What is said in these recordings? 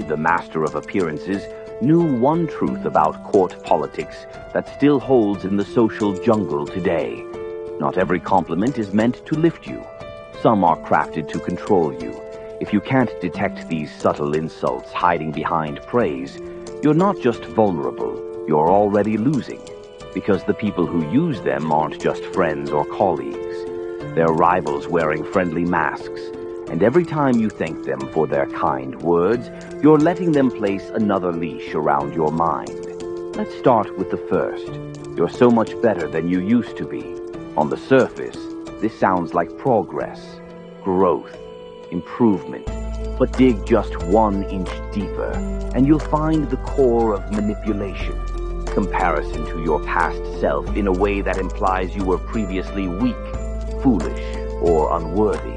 the master of appearances, knew one truth about court politics that still holds in the social jungle today. Not every compliment is meant to lift you. Some are crafted to control you. If you can't detect these subtle insults hiding behind praise, you're not just vulnerable, you're already losing. Because the people who use them aren't just friends or colleagues. They're rivals wearing friendly masks. And every time you thank them for their kind words, you're letting them place another leash around your mind. Let's start with the first. You're so much better than you used to be. On the surface, this sounds like progress, growth, improvement. But dig just 1 inch deeper, and you'll find the core of manipulation. Comparison to your past self in a way that implies you were previously weak, foolish, or unworthy.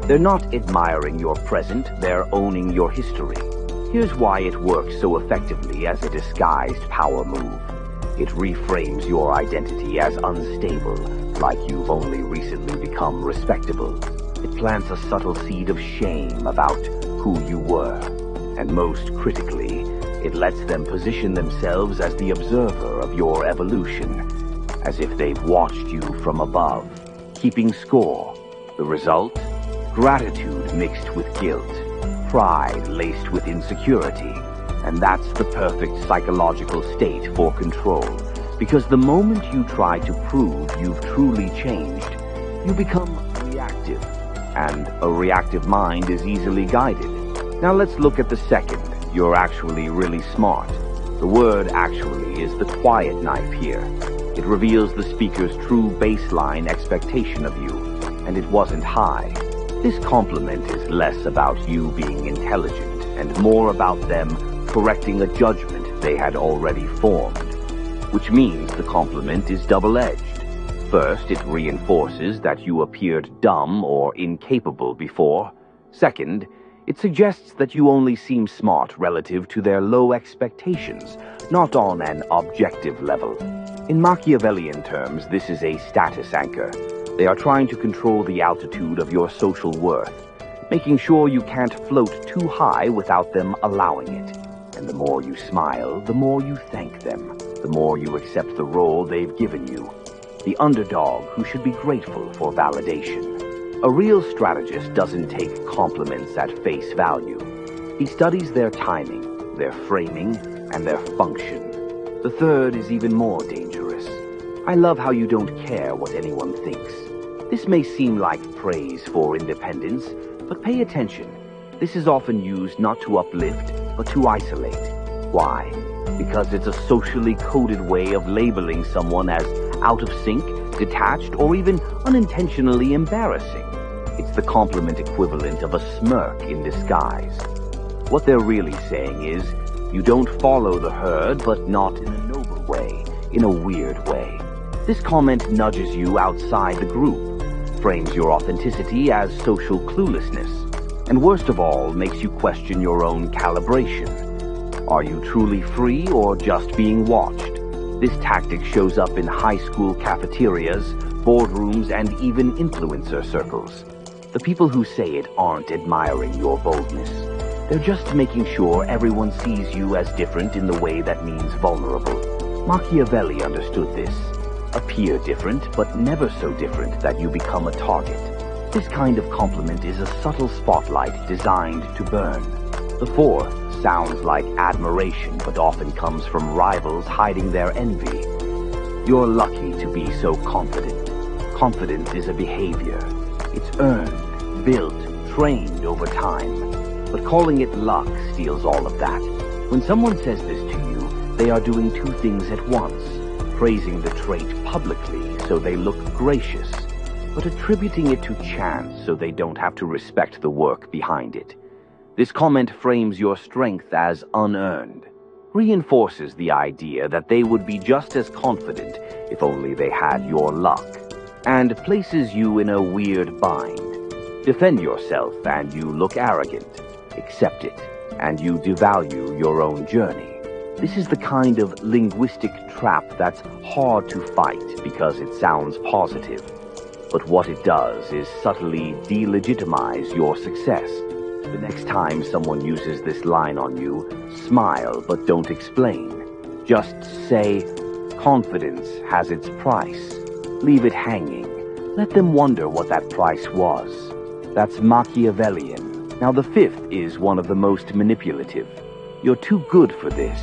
They're not admiring your present, they're owning your history. Here's why it works so effectively as a disguised power move. It reframes your identity as unstable, like you've only recently become respectable. It plants a subtle seed of shame about who you were. And most critically, it lets them position themselves as the observer of your evolution, as if they've watched you from above, keeping score. The result? Gratitude mixed with guilt, pride laced with insecurity, and that's the perfect psychological state for control. Because the moment you try to prove you've truly changed, you become reactive, and a reactive mind is easily guided. Now let's look at the second. You're actually really smart. The word actually is the quiet knife here. It reveals the speaker's true baseline expectation of you, and it wasn't high. This compliment is less about you being intelligent and more about them correcting a judgment they had already formed. Which means the compliment is double-edged. First, it reinforces that you appeared dumb or incapable before. Second, it suggests that you only seem smart relative to their low expectations, not on an objective level. In Machiavellian terms, this is a status anchor. They are trying to control the altitude of your social worth, making sure you can't float too high without them allowing it. And the more you smile, the more you thank them, the more you accept the role they've given you. The underdog who should be grateful for validation. A real strategist doesn't take compliments at face value. He studies their timing, their framing, and their function. The third is even more dangerous. I love how you don't care what anyone thinks. This may seem like praise for independence, but pay attention. This is often used not to uplift, but to isolate. Why? Because it's a socially coded way of labeling someone as out of sync, detached, or even unintentionally embarrassing. It's the compliment equivalent of a smirk in disguise. What they're really saying is, you don't follow the herd, but not in a noble way, in a weird way. This comment nudges you outside the group, frames your authenticity as social cluelessness, and worst of all, makes you question your own calibration. Are you truly free or just being watched? This tactic shows up in high school cafeterias, boardrooms, and even influencer circles. The people who say it aren't admiring your boldness. They're just making sure everyone sees you as different in the way that means vulnerable. Machiavelli understood this. Appear different, but never so different that you become a target. This kind of compliment is a subtle spotlight designed to burn. The fourth sounds like admiration, but often comes from rivals hiding their envy. You're lucky to be so confident. Confidence is a behavior. It's earned, built, trained over time. But calling it luck steals all of that. When someone says this to you, they are doing two things at once. Praising the trait publicly so they look gracious, but attributing it to chance so they don't have to respect the work behind it. This comment frames your strength as unearned, reinforces the idea that they would be just as confident if only they had your luck, and places you in a weird bind. Defend yourself and you look arrogant. Accept it, and you devalue your own journey. This is the kind of linguistic trap that's hard to fight because it sounds positive. But what it does is subtly delegitimize your success. The next time someone uses this line on you, smile but don't explain. Just say, confidence has its price. Leave it hanging. Let them wonder what that price was. That's Machiavellian. Now the fifth is one of the most manipulative. You're too good for this.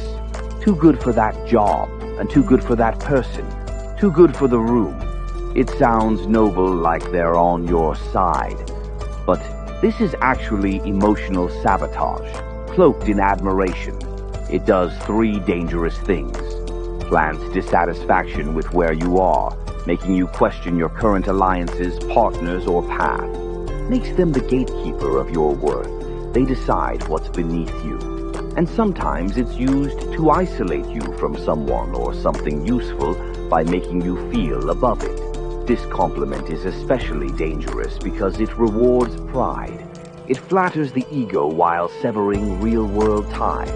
Too good for that job, and too good for that person. Too good for the room. It sounds noble, like they're on your side. But this is actually emotional sabotage, cloaked in admiration. It does three dangerous things. Plants dissatisfaction with where you are, making you question your current alliances, partners, or path. Makes them the gatekeeper of your worth. They decide what's beneath you. And sometimes it's used to isolate you from someone or something useful by making you feel above it. This compliment is especially dangerous because it rewards pride. It flatters the ego while severing real-world ties.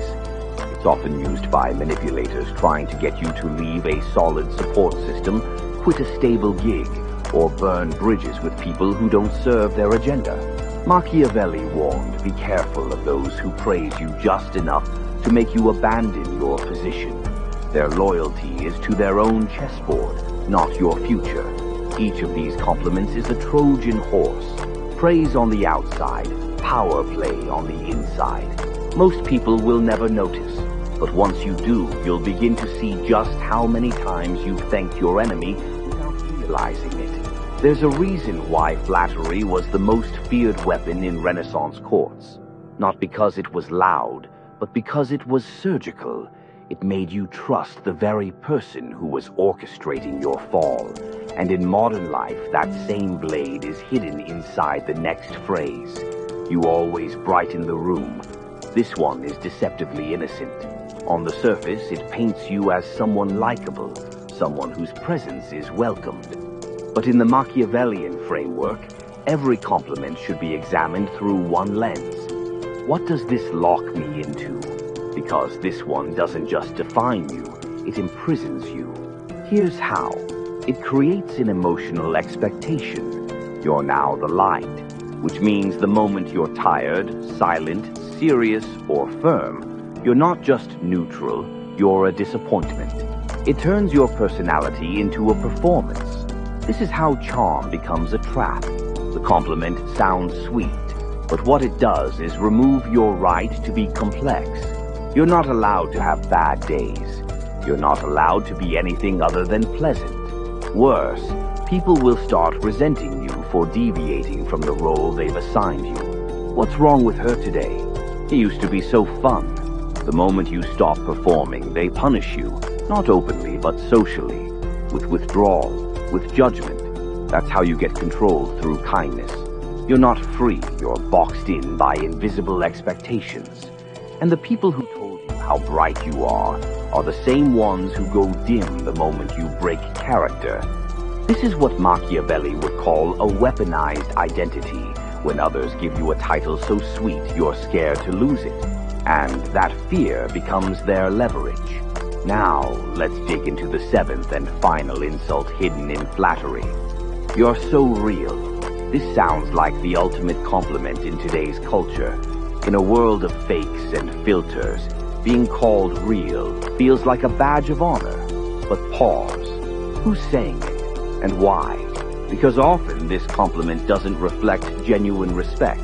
It's often used by manipulators trying to get you to leave a solid support system, quit a stable gig, or burn bridges with people who don't serve their agenda. Machiavelli warned, be careful of those who praise you just enough to make you abandon your position. Their loyalty is to their own chessboard, not your future. Each of these compliments is a Trojan horse. Praise on the outside, power play on the inside. Most people will never notice, but once you do, you'll begin to see just how many times you've thanked your enemy without realizing it. There's a reason why flattery was the most feared weapon in Renaissance courts. Not because it was loud, but because it was surgical. It made you trust the very person who was orchestrating your fall. And in modern life, that same blade is hidden inside the next phrase. You always brighten the room. This one is deceptively innocent. On the surface, it paints you as someone likable, someone whose presence is welcomed. But in the Machiavellian framework, every compliment should be examined through one lens. What does this lock me into? Because this one doesn't just define you, it imprisons you. Here's how. It creates an emotional expectation. You're now the light, which means the moment you're tired, silent, serious, or firm, you're not just neutral, you're a disappointment. It turns your personality into a performance. This is how charm becomes a trap. The compliment sounds sweet, but what it does is remove your right to be complex. You're not allowed to have bad days. You're not allowed to be anything other than pleasant. Worse, people will start resenting you for deviating from the role they've assigned you. What's wrong with her today? He used to be so fun. The moment you stop performing, they punish you, not openly but socially, with withdrawal, with judgment. That's how you get control through kindness. You're not free, you're boxed in by invisible expectations. And the people who told you how bright you are the same ones who go dim the moment you break character. This is what Machiavelli would call a weaponized identity, when others give you a title so sweet you're scared to lose it. And that fear becomes their leverage. Now, let's dig into the seventh and final insult hidden in flattery. You're so real. This sounds like the ultimate compliment in today's culture. In a world of fakes and filters, being called real feels like a badge of honor. But pause. Who's saying it? And why? Because often this compliment doesn't reflect genuine respect.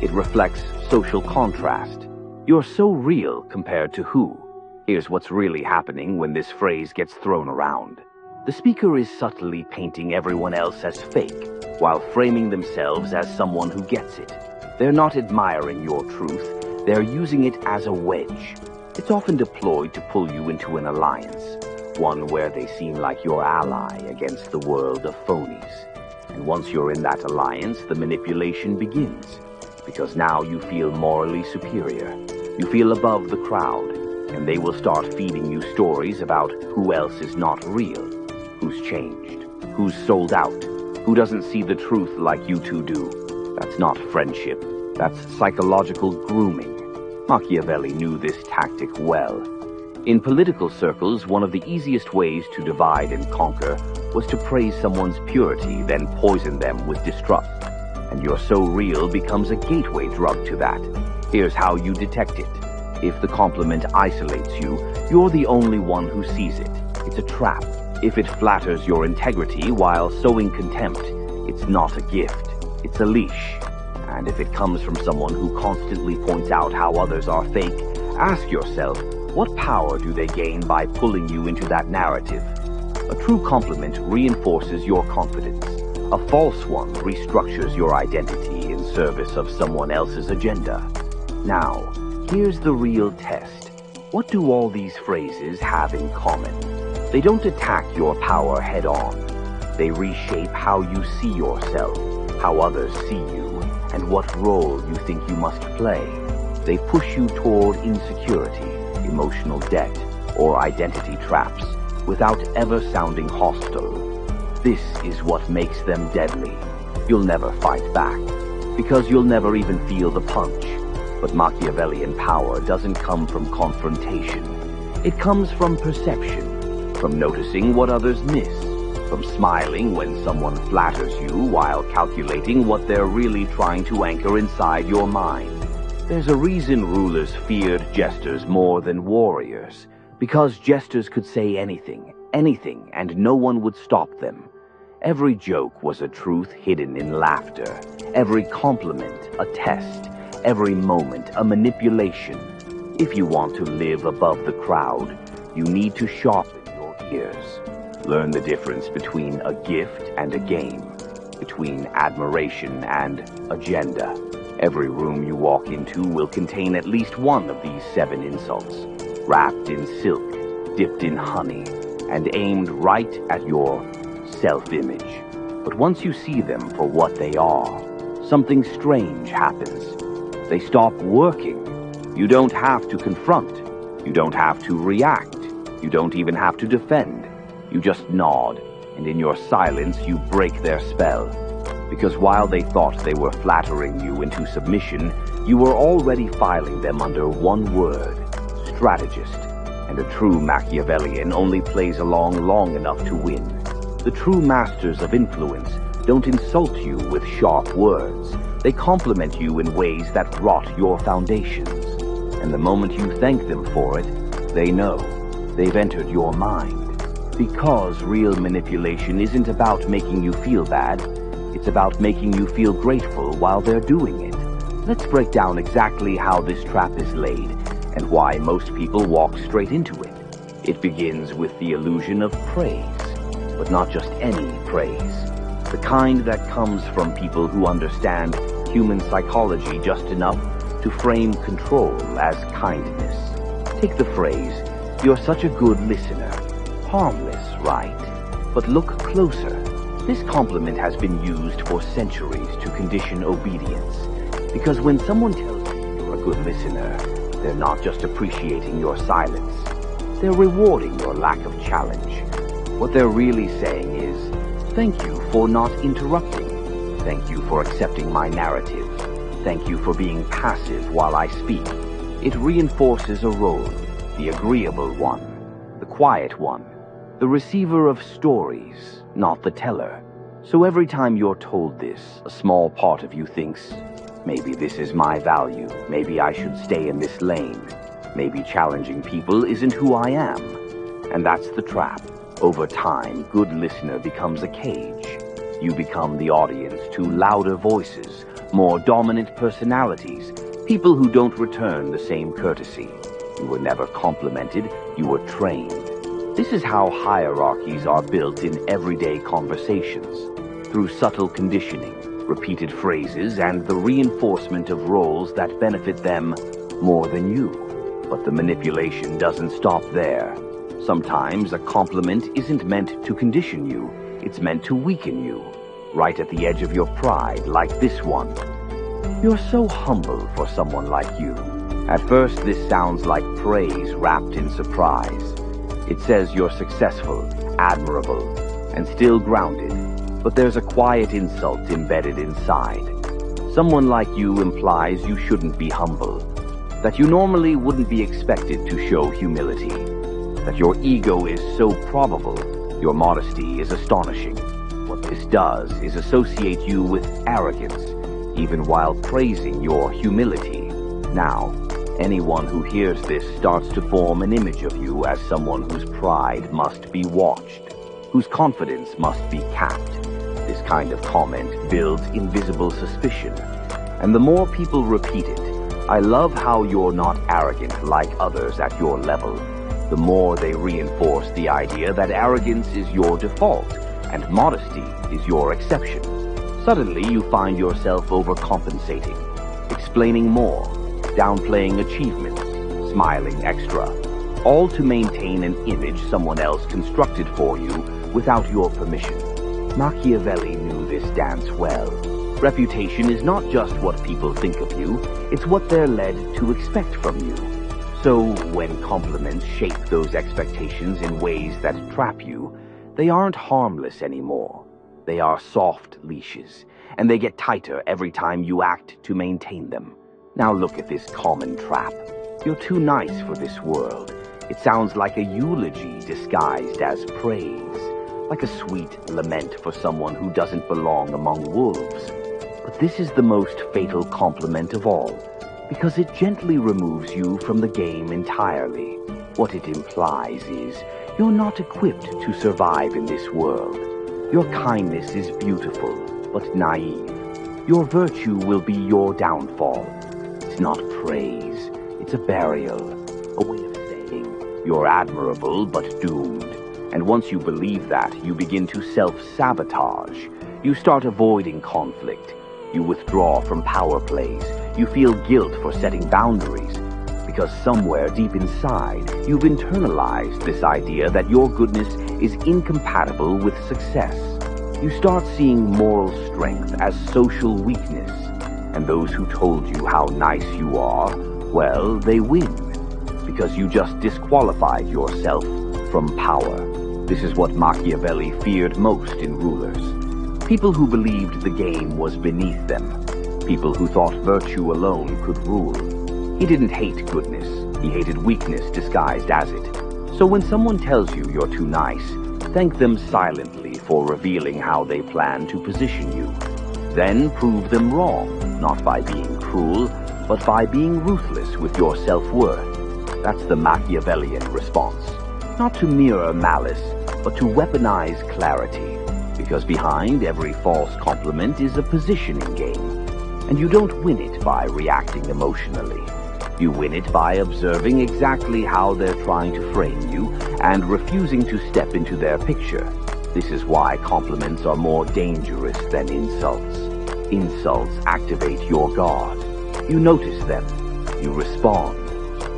It reflects social contrast. You're so real compared to who? Here's what's really happening when this phrase gets thrown around. The speaker is subtly painting everyone else as fake, while framing themselves as someone who gets it. They're not admiring your truth, they're using it as a wedge. It's often deployed to pull you into an alliance, one where they seem like your ally against the world of phonies. And once you're in that alliance, the manipulation begins, because now you feel morally superior. You feel above the crowd, and they will start feeding you stories about who else is not real, who's changed, who's sold out, who doesn't see the truth like you two do. That's not friendship, that's psychological grooming. Machiavelli knew this tactic well. In political circles, one of the easiest ways to divide and conquer was to praise someone's purity, then poison them with distrust. and your so real becomes a gateway drug to that. Here's how you detect it. If the compliment isolates you, you're the only one who sees it. It's a trap. If it flatters your integrity while sowing contempt, it's not a gift. It's a leash. And if it comes from someone who constantly points out how others are fake, ask yourself, what power do they gain by pulling you into that narrative? A true compliment reinforces your confidence. A false one restructures your identity in service of someone else's agenda. Now, here's the real test. What do all these phrases have in common? They don't attack your power head-on. They reshape how you see yourself, how others see you, and what role you think you must play. They push you toward insecurity, emotional debt, or identity traps, without ever sounding hostile. This is what makes them deadly. You'll never fight back, because you'll never even feel the punch. But Machiavellian power doesn't come from confrontation. It comes from perception, from noticing what others miss, from smiling when someone flatters you while calculating what they're really trying to anchor inside your mind. There's a reason rulers feared jesters more than warriors, because jesters could say anything, and no one would stop them. Every joke was a truth hidden in laughter, every compliment a test, every moment a manipulation. If you want to live above the crowd, you need to sharpen your ears. Learn the difference between a gift and a game, between admiration and agenda. Every room you walk into will contain at least one of these 7 insults, wrapped in silk, dipped in honey, and aimed right at your self-image. But once you see them for what they are, something strange happens. They stop working. You don't have to confront. You don't have to react. You don't even have to defend. You just nod, and in your silence you break their spell. Because while they thought they were flattering you into submission, you were already filing them under one word, strategist. And a true Machiavellian only plays along long enough to win. The true masters of influence don't insult you with sharp words. They compliment you in ways that rot your foundations. And the moment you thank them for it, they know they've entered your mind. Because real manipulation isn't about making you feel bad, it's about making you feel grateful while they're doing it. Let's break down exactly how this trap is laid and why most people walk straight into it. It begins with the illusion of praise, but not just any praise. The kind that comes from people who understand human psychology just enough to frame control as kindness. Take the phrase, "You're such a good listener." Harmless, right? But look closer. This compliment has been used for centuries to condition obedience. Because when someone tells you you're a good listener, they're not just appreciating your silence. They're rewarding your lack of challenge. What they're really saying is, thank you for not interrupting. Thank you for accepting my narrative. Thank you for being passive while I speak. It reinforces a role, the agreeable one, the quiet one, the receiver of stories, not the teller. So every time you're told this, a small part of you thinks, maybe this is my value. Maybe I should stay in this lane. Maybe challenging people isn't who I am. And that's the trap. Over time, good listener becomes a cage. You become the audience to louder voices, more dominant personalities, people who don't return the same courtesy. You were never complimented, you were trained. This is how hierarchies are built in everyday conversations, through subtle conditioning, repeated phrases, and the reinforcement of roles that benefit them more than you. But the manipulation doesn't stop there. Sometimes a compliment isn't meant to condition you, it's meant to weaken you, right at the edge of your pride, like this one. You're so humble for someone like you. At first, this sounds like praise wrapped in surprise. It says you're successful, admirable, and still grounded, but there's a quiet insult embedded inside. Someone like you implies you shouldn't be humble, that you normally wouldn't be expected to show humility, that your ego is so probable, your modesty is astonishing. What this does is associate you with arrogance, even while praising your humility. Now, anyone who hears this starts to form an image of you as someone whose pride must be watched, whose confidence must be capped. This kind of comment builds invisible suspicion, and the more people repeat it, "I love how you're not arrogant like others at your level," the more they reinforce the idea that arrogance is your default and modesty is your exception. Suddenly, you find yourself overcompensating, explaining more, downplaying achievements, smiling extra, all to maintain an image someone else constructed for you without your permission. Machiavelli knew this dance well. Reputation is not just what people think of you, it's what they're led to expect from you. So, when compliments shape those expectations in ways that trap you, they aren't harmless anymore. They are soft leashes, and they get tighter every time you act to maintain them. Now look at this common trap. "You're too nice for this world." It sounds like a eulogy disguised as praise, like a sweet lament for someone who doesn't belong among wolves. But this is the most fatal compliment of all, because it gently removes you from the game entirely. What it implies is, you're not equipped to survive in this world. Your kindness is beautiful, but naive. Your virtue will be your downfall. It's not praise, it's a burial, a way of saying, you're admirable but doomed. And once you believe that, you begin to self-sabotage. You start avoiding conflict. You withdraw from power plays. You feel guilt for setting boundaries. Because somewhere deep inside, you've internalized this idea that your goodness is incompatible with success. You start seeing moral strength as social weakness. And those who told you how nice you are, well, they win. Because you just disqualified yourself from power. This is what Machiavelli feared most in rulers. People who believed the game was beneath them. People who thought virtue alone could rule. He didn't hate goodness. He hated weakness disguised as it. So when someone tells you you're too nice, thank them silently for revealing how they plan to position you. Then prove them wrong, not by being cruel, but by being ruthless with your self-worth. That's the Machiavellian response. Not to mirror malice, but to weaponize clarity. Because behind every false compliment is a positioning game. And you don't win it by reacting emotionally. You win it by observing exactly how they're trying to frame you and refusing to step into their picture. This is why compliments are more dangerous than insults. Insults activate your guard. You notice them. You respond.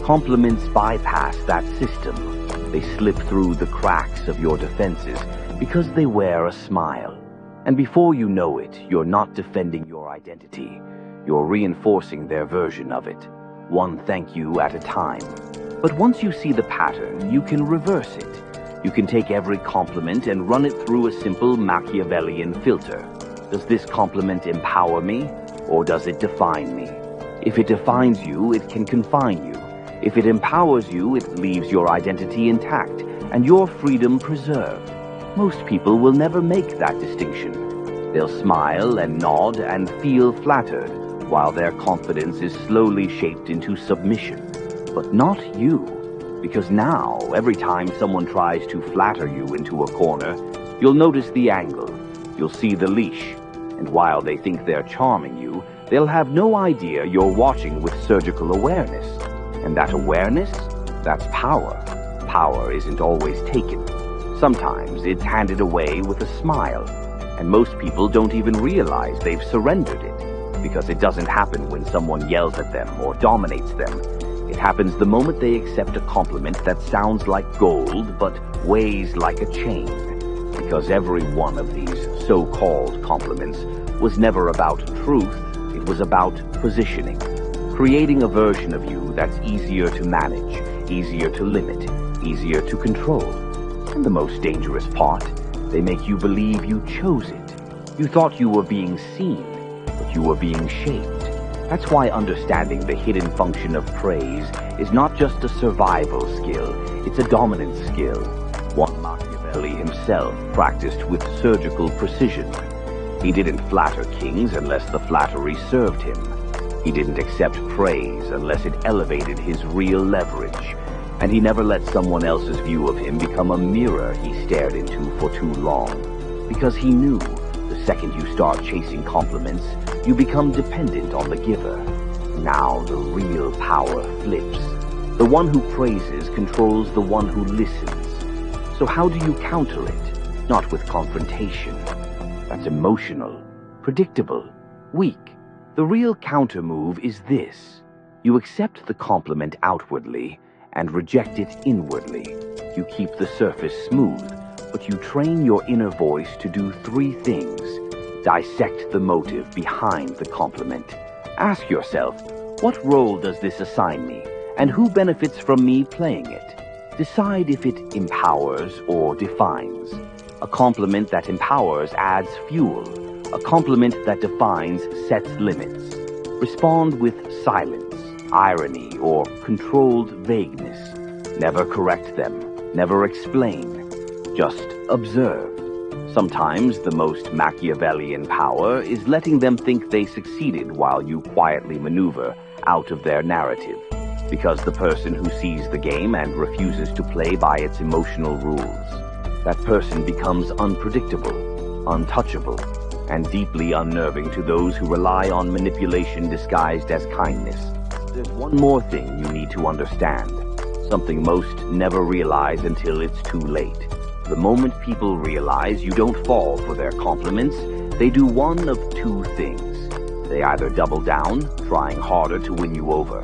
Compliments bypass that system. They slip through the cracks of your defenses because they wear a smile. And before you know it, you're not defending your identity. You're reinforcing their version of it. One thank you at a time. But once you see the pattern, you can reverse it. You can take every compliment and run it through a simple Machiavellian filter. Does this compliment empower me, or does it define me? If it defines you, it can confine you. If it empowers you, it leaves your identity intact and your freedom preserved. Most people will never make that distinction. They'll smile and nod and feel flattered, while their confidence is slowly shaped into submission. But not you, because now, every time someone tries to flatter you into a corner, you'll notice the angle, you'll see the leash, and while they think they're charming you, they'll have no idea you're watching with surgical awareness. And that awareness, that's power. Power isn't always taken. Sometimes it's handed away with a smile, and most people don't even realize they've surrendered it, because it doesn't happen when someone yells at them or dominates them. It happens the moment they accept a compliment that sounds like gold but weighs like a chain, because every one of these so-called compliments was never about truth, it was about positioning, creating a version of you that's easier to manage, easier to limit, easier to control. And the most dangerous part, they make you believe you chose it. You thought you were being seen, but you were being shaped. That's why understanding the hidden function of praise is not just a survival skill, it's a dominant skill. One Machiavelli himself practiced with surgical precision. He didn't flatter kings unless the flattery served him. He didn't accept praise unless it elevated his real leverage. And he never let someone else's view of him become a mirror he stared into for too long. Because he knew, the second you start chasing compliments, you become dependent on the giver. Now the real power flips. The one who praises controls the one who listens. So how do you counter it? Not with confrontation. That's emotional, predictable, weak. The real counter move is this. You accept the compliment outwardly and reject it inwardly. You keep the surface smooth, but you train your inner voice to do three things. Dissect the motive behind the compliment. Ask yourself, what role does this assign me, and who benefits from me playing it? Decide if it empowers or defines. A compliment that empowers adds fuel. A compliment that defines sets limits. Respond with silence, irony, or controlled vagueness. Never correct them. Never explain. Just observe. Sometimes the most Machiavellian power is letting them think they succeeded while you quietly maneuver out of their narrative. Because the person who sees the game and refuses to play by its emotional rules, that person becomes unpredictable, untouchable, and deeply unnerving to those who rely on manipulation disguised as kindness. There's one more thing you need to understand, something most never realize until it's too late. The moment people realize you don't fall for their compliments, they do one of two things. They either double down, trying harder to win you over,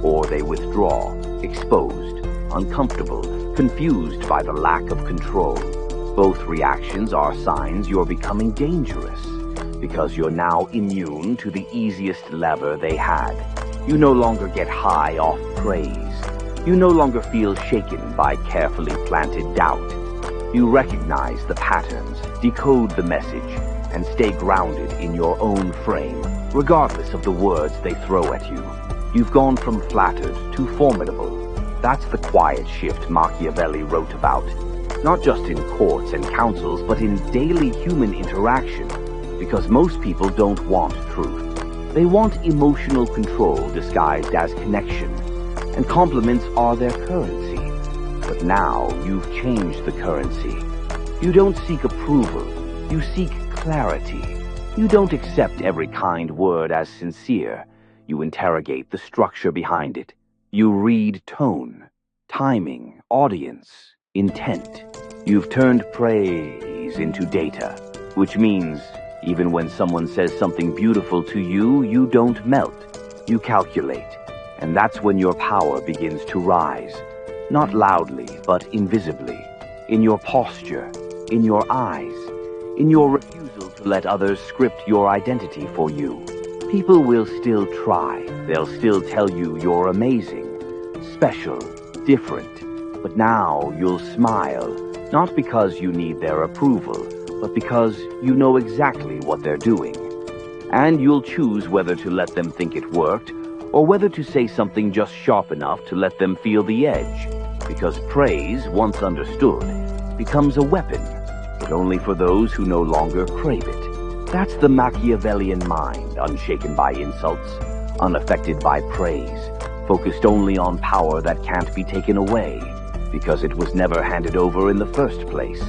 or they withdraw, exposed, uncomfortable, confused by the lack of control. Both reactions are signs you're becoming dangerous, because you're now immune to the easiest lever they had. You no longer get high off praise. You no longer feel shaken by carefully planted doubt. You recognize the patterns, decode the message, and stay grounded in your own frame, regardless of the words they throw at you. You've gone from flattered to formidable. That's the quiet shift Machiavelli wrote about. Not just in courts and councils, but in daily human interaction. Because most people don't want truth. They want emotional control disguised as connection. And compliments are their currency. But now you've changed the currency. You don't seek approval. You seek clarity. You don't accept every kind word as sincere. You interrogate the structure behind it. You read tone, timing, audience, intent. You've turned praise into data, which means even when someone says something beautiful to you, you don't melt. You calculate. And that's when your power begins to rise. Not loudly, but invisibly. In your posture, in your eyes, in your refusal to let others script your identity for you. People will still try. They'll still tell you you're amazing, special, different. But now you'll smile, not because you need their approval, but because you know exactly what they're doing. And you'll choose whether to let them think it worked, or whether to say something just sharp enough to let them feel the edge. Because praise, once understood, becomes a weapon, but only for those who no longer crave it. That's the Machiavellian mind, unshaken by insults, unaffected by praise, focused only on power that can't be taken away, because it was never handed over in the first place.